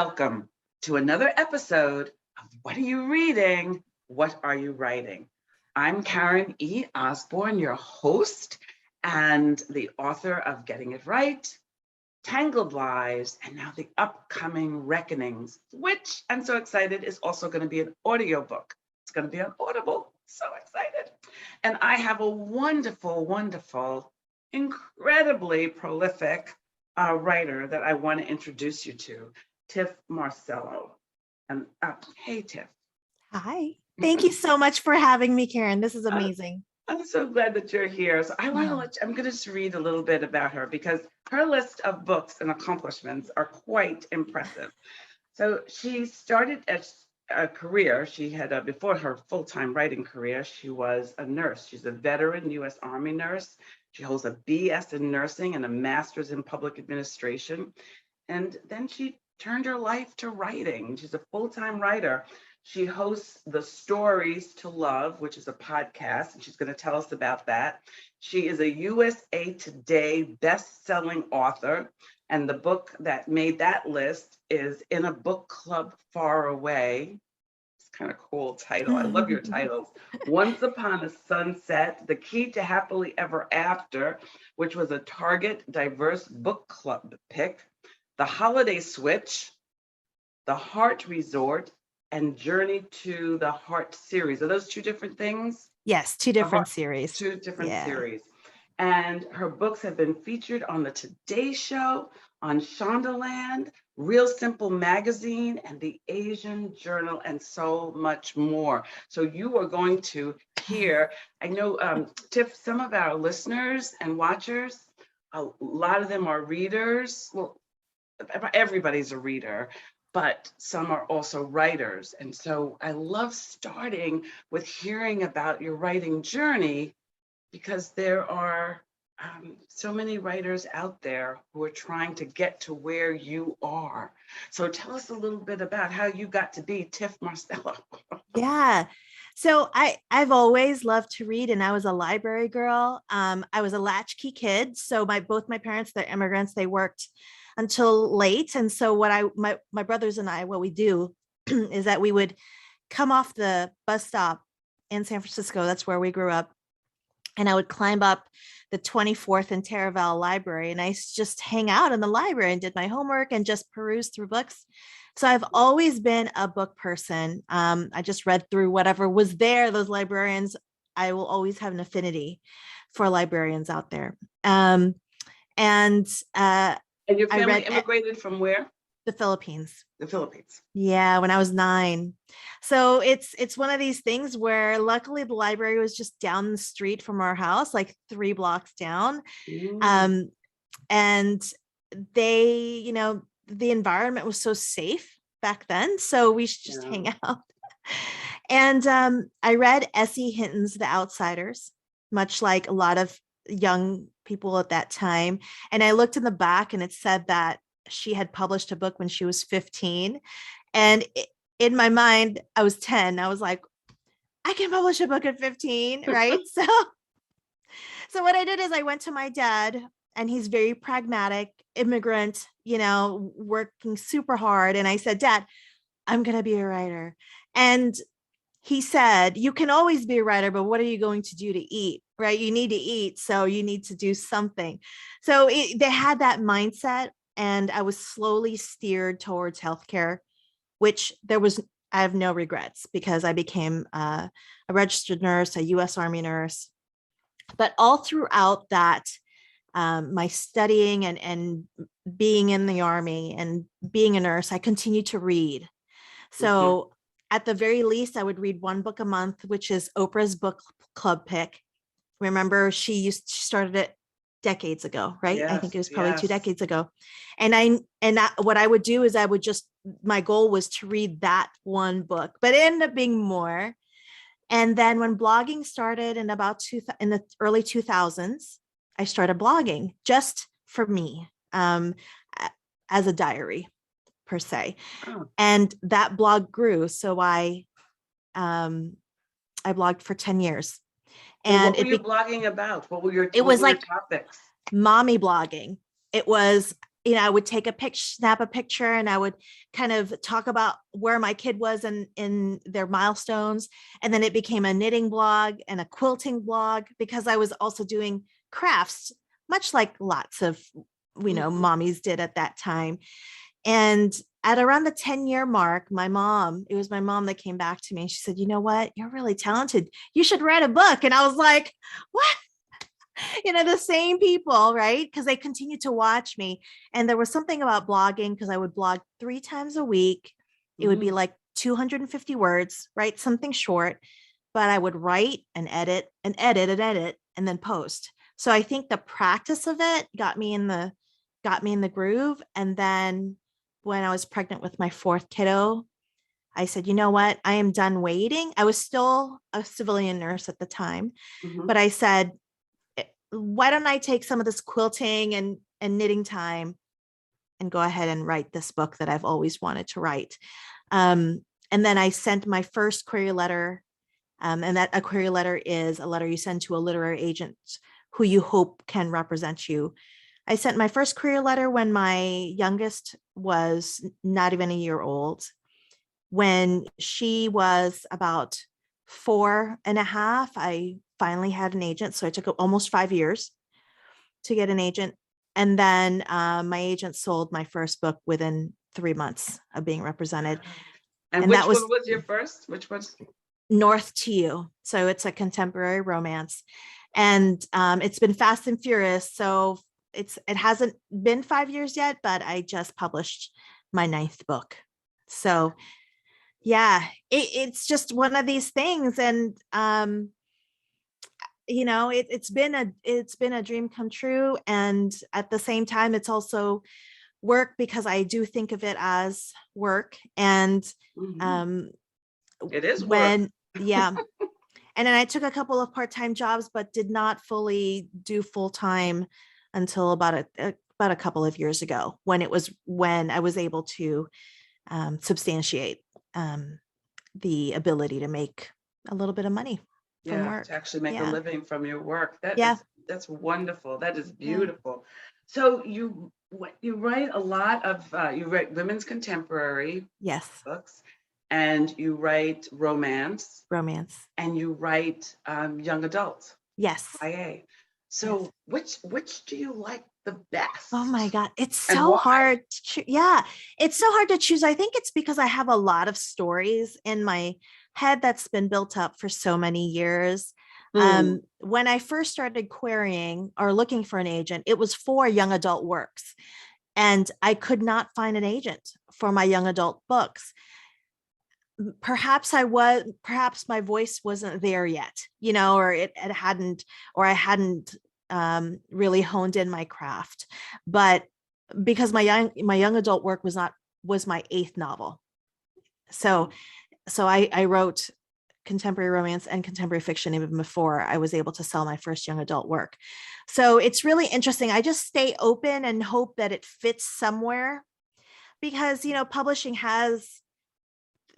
Welcome to another episode of What Are You Reading? What Are You Writing? I'm Karen E. Osborne, your host and the author of Getting It Right, Tangled Lives, and now the upcoming Reckonings, which I'm so excited is also going to be an audiobook. It's going to be on Audible. So excited. And I have a wonderful, wonderful, incredibly prolific writer that I want to introduce you to, Tiff Marcelo. And hey, Tiff. Hi. Thank you so much for having me, Karen. This is amazing. I'm so glad that you're here. So I'm going to just read a little bit about her because her list of books and accomplishments are quite impressive. So she started a career. She had, before her full-time writing career, she was a nurse. She's a veteran U.S. Army nurse. She holds a BS in nursing and a master's in public administration. And then she turned her life to writing. She's a full-time writer. She hosts the Stories to Love, which is a podcast, and she's going to tell us about that. She is a USA Today best-selling author, and the book that made that list is In a Book Club Far Away. It's kind of cool title. I love your titles. Once Upon a Sunset, The Key to Happily Ever After, which was a Target Diverse Book Club pick, The Holiday Switch, The Heart Resort, and Journey to the Heart series. Are those two different things? Yes, two different series. Two different series. And her books have been featured on the Today Show, on Shondaland, Real Simple Magazine, and the Asian Journal, and so much more. So you are going to hear, I know, Tiff, some of our listeners and watchers, a lot of them are readers. Well, everybody's a reader, but some are also writers. And so I love starting with hearing about your writing journey because there are so many writers out there who are trying to get to where you are. So tell us a little bit about how you got to be Tiff Marcelo. Yeah. So I've always loved to read, and I was a library girl. I was a latchkey kid. So both my parents, they're immigrants, they worked until late. And so my brothers and I, what we do is that we would come off the bus stop in San Francisco. That's where we grew up. And I would climb up the 24th and Taraval Library, and I just hang out in the library and did my homework and just peruse through books. So I've always been a book person. I just read through whatever was there. Those librarians, I will always have an affinity for librarians out there. And your family immigrated from where? The Philippines. The Philippines. Yeah, when I was 9. So it's one of these things where luckily the library was just down the street from our house, like 3 blocks down. And they, the environment was so safe back then. So we should just hang out. And I read S.E. Hinton's The Outsiders, much like a lot of young people at that time. And I looked in the back and it said that she had published a book when she was 15. And in my mind, I was 10. I was like, I can publish a book at 15, right? So what I did is I went to my dad, and he's very pragmatic, immigrant, working super hard. And I said, Dad, I'm going to be a writer. And he said, you can always be a writer, but what are you going to do to eat, right? You need to eat, so you need to do something. So they had that mindset, and I was slowly steered towards healthcare, which I have no regrets because I became a registered nurse, a U.S. Army nurse. But all throughout that, my studying and being in the Army and being a nurse, I continued to read. So at the very least, I would read 1 book a month, which is Oprah's book club pick. Remember, she started it decades ago, right? Yes, I think it was probably 2 decades ago. And what I would do is my goal was to read that 1 book, but it ended up being more. And then when blogging started in the early 2000s, I started blogging just for me, as a diary per se. And that blog grew. So I blogged for 10 years. And what were you blogging about? What were your topics? Topics? Mommy blogging. It was I would take a picture, snap a picture, and I would kind of talk about where my kid was in their milestones. And then it became a knitting blog and a quilting blog, because I was also doing crafts, much like lots of, mommies did at that time. And at around the 10-year mark, it was my mom that came back to me and she said, you know what, you're really talented. You should write a book. And I was like, what? The same people, right? Because they continued to watch me. And there was something about blogging, because I would blog 3 times a week. It would be like 250 words, write something short, but I would write and edit and edit and edit and then post. So I think the practice of it got me in the groove. And then when I was pregnant with my 4th kiddo, I said, you know what? I am done waiting. I was still a civilian nurse at the time, but I said, why don't I take some of this quilting and knitting time and go ahead and write this book that I've always wanted to write. And then I sent my first query letter. And that a query letter is a letter you send to a literary agent who you hope can represent you. I sent my first query letter when my youngest was not even a year old. When she was about 4.5, I finally had an agent. So it took almost 5 years to get an agent. And then my agent sold my first book within 3 months of being represented. And which one was your first? Which was? North to You. So it's a contemporary romance. And it's been fast and furious. So it hasn't been 5 years yet, but I just published my 9th book. So yeah, it's just one of these things. And it's been a dream come true. And at the same time, it's also work, because I do think of it as work. And it is work. Yeah. And then I took a couple of part-time jobs, but did not fully do full-time until about a couple of years ago, when I was able to substantiate the ability to make a little bit of money from work. To actually make a living from your work. That's wonderful. That is beautiful. Yeah. So you write a lot of you write women's contemporary books, and you write romance, and you write young adult YA. So which do you like the best? Oh my God, it's so hard. It's so hard to choose. I think it's because I have a lot of stories in my head that's been built up for so many years. When I first started querying or looking for an agent, it was for young adult works, and I could not find an agent for my young adult books. Perhaps my voice wasn't there yet, or I hadn't really honed in my craft. But because my young adult work was my 8th novel. So I wrote contemporary romance and contemporary fiction even before I was able to sell my first young adult work. So it's really interesting. I just stay open and hope that it fits somewhere, because, publishing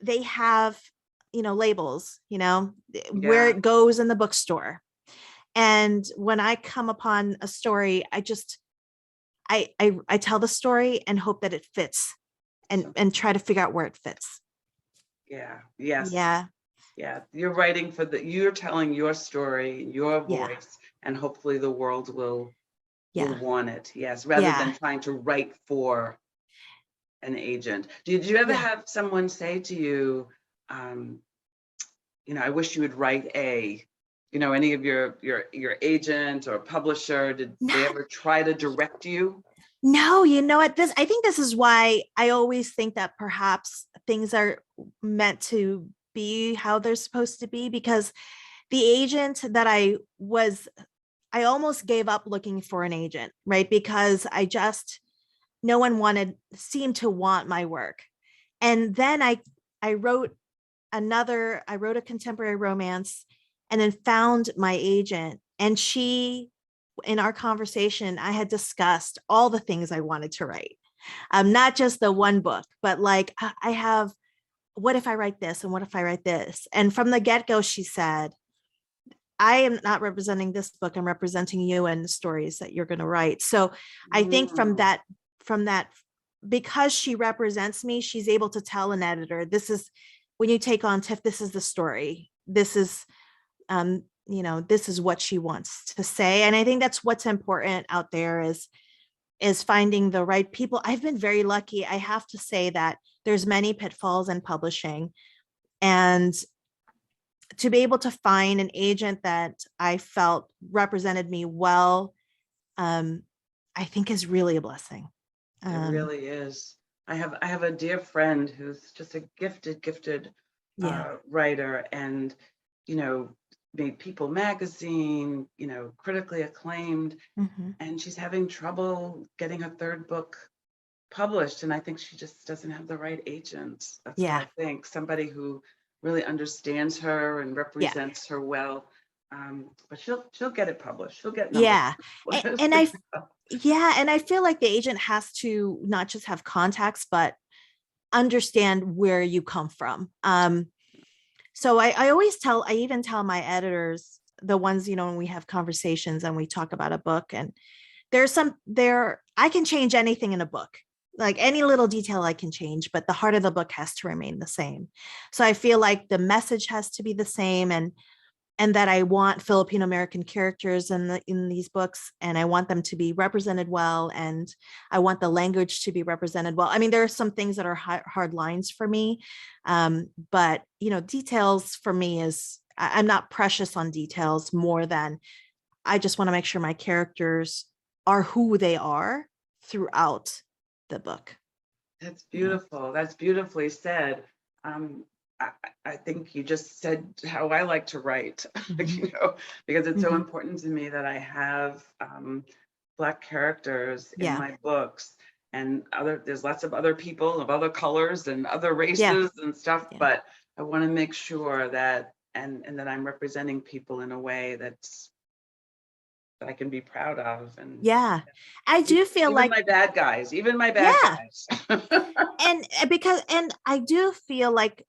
they have, labels, where it goes in the bookstore. And when I come upon a story, I tell the story and hope that it fits, and try to figure out where it fits. You're writing you're telling your story, your voice, and hopefully the world will want it. Rather than trying to write for an agent. Did you ever have someone say to you, I wish you would write any of your agent or publisher, did they ever try to direct you? No, I think this is why I always think that perhaps things are meant to be how they're supposed to be, because the agent that I almost gave up looking for an agent, right? Because no one seemed to want my work. And then I wrote a contemporary romance, and then found my agent. And in our conversation, I had discussed all the things I wanted to write. Not just the one book, but like what if I write this? And what if I write this? And from the get-go, she said, I am not representing this book. I'm representing you and the stories that you're going to write. So I think from that from that, because she represents me, she's able to tell an editor, this is, when you take on Tiff, this is the story. This is, this is what she wants to say. And I think that's what's important out there is finding the right people. I've been very lucky. I have to say that there's many pitfalls in publishing, and to be able to find an agent that I felt represented me well, I think is really a blessing. It really is. I have a dear friend who's just a gifted writer, and made People magazine, critically acclaimed, and she's having trouble getting a third book published. And I think she just doesn't have the right agent. That's what I think. Somebody who really understands her and represents her well. But she'll get it published. She'll get numbers. And I feel like the agent has to not just have contacts, but understand where you come from. So I even tell my editors, the ones, when we have conversations and we talk about a book, and I can change anything in a book, like any little detail I can change, but the heart of the book has to remain the same. So I feel like the message has to be the same, and that I want Filipino American characters in these books, and I want them to be represented well, and I want the language to be represented well. I mean, there are some things that are hard lines for me, but details for me I'm not precious on details more than I just want to make sure my characters are who they are throughout the book. That's beautiful. That's beautifully said. I think you just said how I like to write, because it's so important to me that I have Black characters in my books, and there's lots of other people of other colors and other races and stuff, but I want to make sure that and that I'm representing people in a way that I can be proud of. And I do feel even like my bad guys, guys. and I do feel like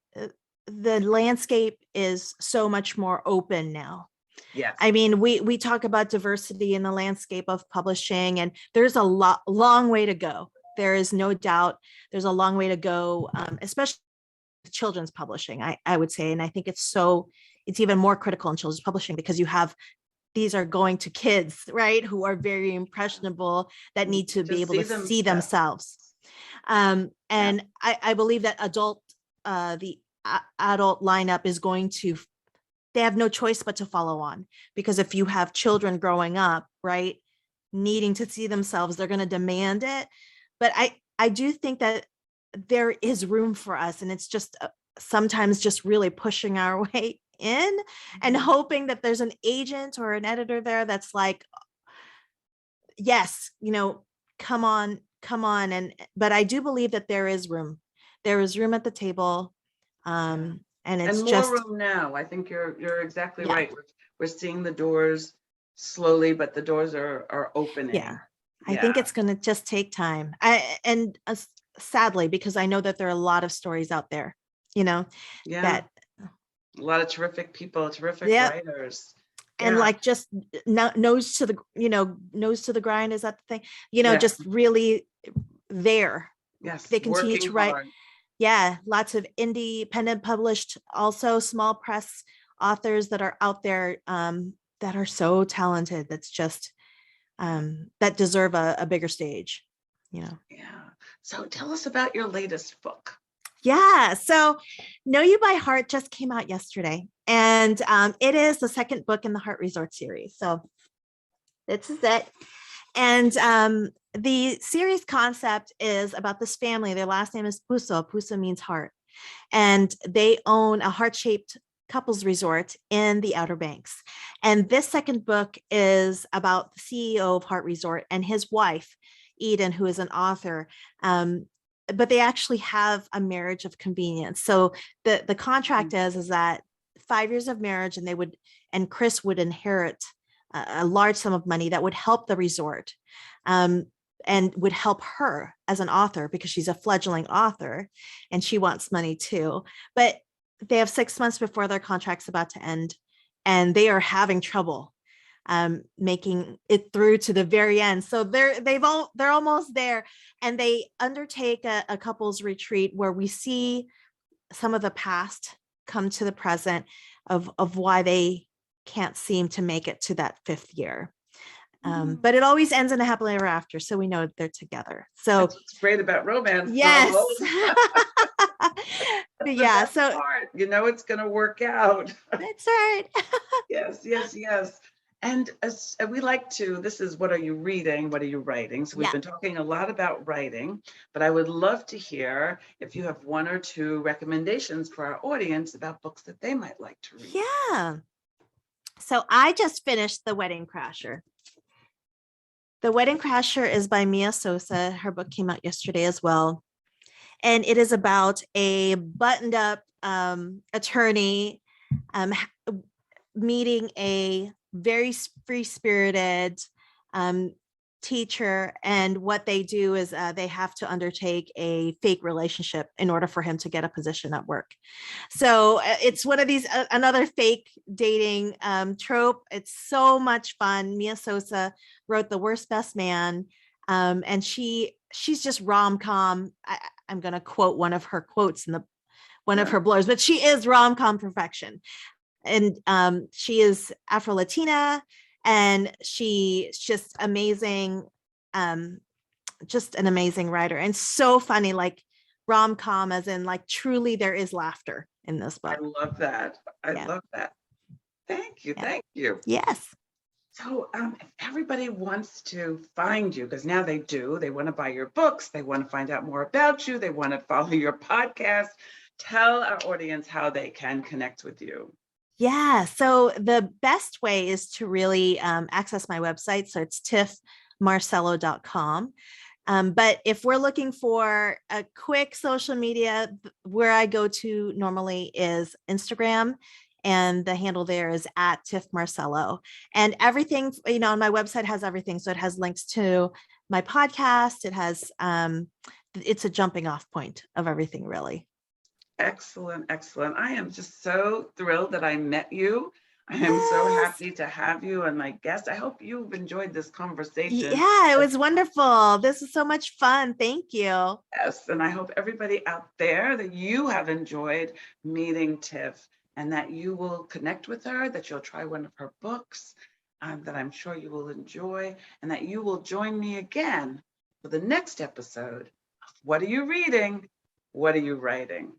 the landscape is so much more open now. Yes. I mean, we talk about diversity in the landscape of publishing, and there's a long way to go. There is no doubt there's a long way to go, especially children's publishing, I would say. And I think it's even more critical in children's publishing, because these are going to kids, right, who are very impressionable, that need to be able to see themselves. And I believe that the adult lineup is they have no choice but to follow on, because if you have children growing up, right, needing to see themselves, they're going to demand it. But I do think that there is room for us, and it's just sometimes just really pushing our way in and hoping that there's an agent or an editor there that's like, yes, come on. But I do believe that there is room at the table. And it's more room now. I think you're exactly right. We're seeing the doors slowly, but the doors are opening. I think it's going to just take time. Sadly, because I know that there are a lot of stories out there, that a lot of terrific people, terrific writers. And like just nose to the grind. Is that the thing? Just really there. Yes. They continue to write. Hard. Lots of independent published, also small press authors that are out there that are so talented. That's just that deserve a bigger stage. So tell us about your latest book. So Know You by Heart just came out yesterday, and it is the second book in the Heart Resort series. So this is it. And the series concept is about this family. Their last name is Puso. Puso means heart. And they own a heart-shaped couples resort in the Outer Banks. And this second book is about the CEO of Heart Resort and his wife, Eden, who is an author. But they actually have a marriage of convenience. So the contract is that 5 years of marriage, and Chris would inherit a large sum of money that would help the resort, and would help her as an author, because she's a fledgling author and she wants money too. But they have 6 months before their contract's about to end, and they are having trouble making it through to the very end. So they're almost there, and they undertake a couples retreat where we see some of the past come to the present of why they can't seem to make it to that fifth year. But it always ends in a happily ever after, so we know they're together. So that's what's great about romance yes. novels. Yeah, so part, it's going to work out. that's right. Yes, yes, yes. And as we like to, this is what are you reading? What are you writing? So we've Yeah. been talking a lot about writing, but I would love to hear if you have one or two recommendations for our audience about books that they might like to read. Yeah. So I just finished The Wedding Crasher. The Wedding Crasher is by Mia Sosa. Her book came out yesterday as well. And it is about a buttoned up attorney meeting a very free spirited teacher. And what they do is they have to undertake a fake relationship in order for him to get a position at work. So it's one of these, another fake dating trope. It's so much fun. Mia Sosa wrote The Worst Best Man. And she's just rom-com. I'm going to quote one of her quotes in one of her blogs, but she is rom-com perfection. And she is Afro-Latina, and she's just amazing, just an amazing writer, and so funny, like rom-com as in like truly there is laughter in this book. I love that. I love that. Thank you. Thank you. Yes. So if everybody wants to find you, because now they do, they want to buy your books, they want to find out more about you, they want to follow your podcast, tell our audience how they can connect with you. Yeah. So the best way is to really access my website. So it's tiffmarcelo.com. But if we're looking for a quick social media, where I go to normally is Instagram. And the handle there is at Tiff Marcelo. And everything, on my website has everything. So it has links to my podcast. It has, it's a jumping off point of everything, really. Excellent, excellent. I am just so thrilled that I met you. I am so happy to have you and my guest. I hope you've enjoyed this conversation. Yeah, it was wonderful. This was so much fun. Thank you. Yes, and I hope everybody out there that you have enjoyed meeting Tiff and that you will connect with her, that you'll try one of her books, that I'm sure you will enjoy, and that you will join me again for the next episode of What Are You Reading? What Are You Writing?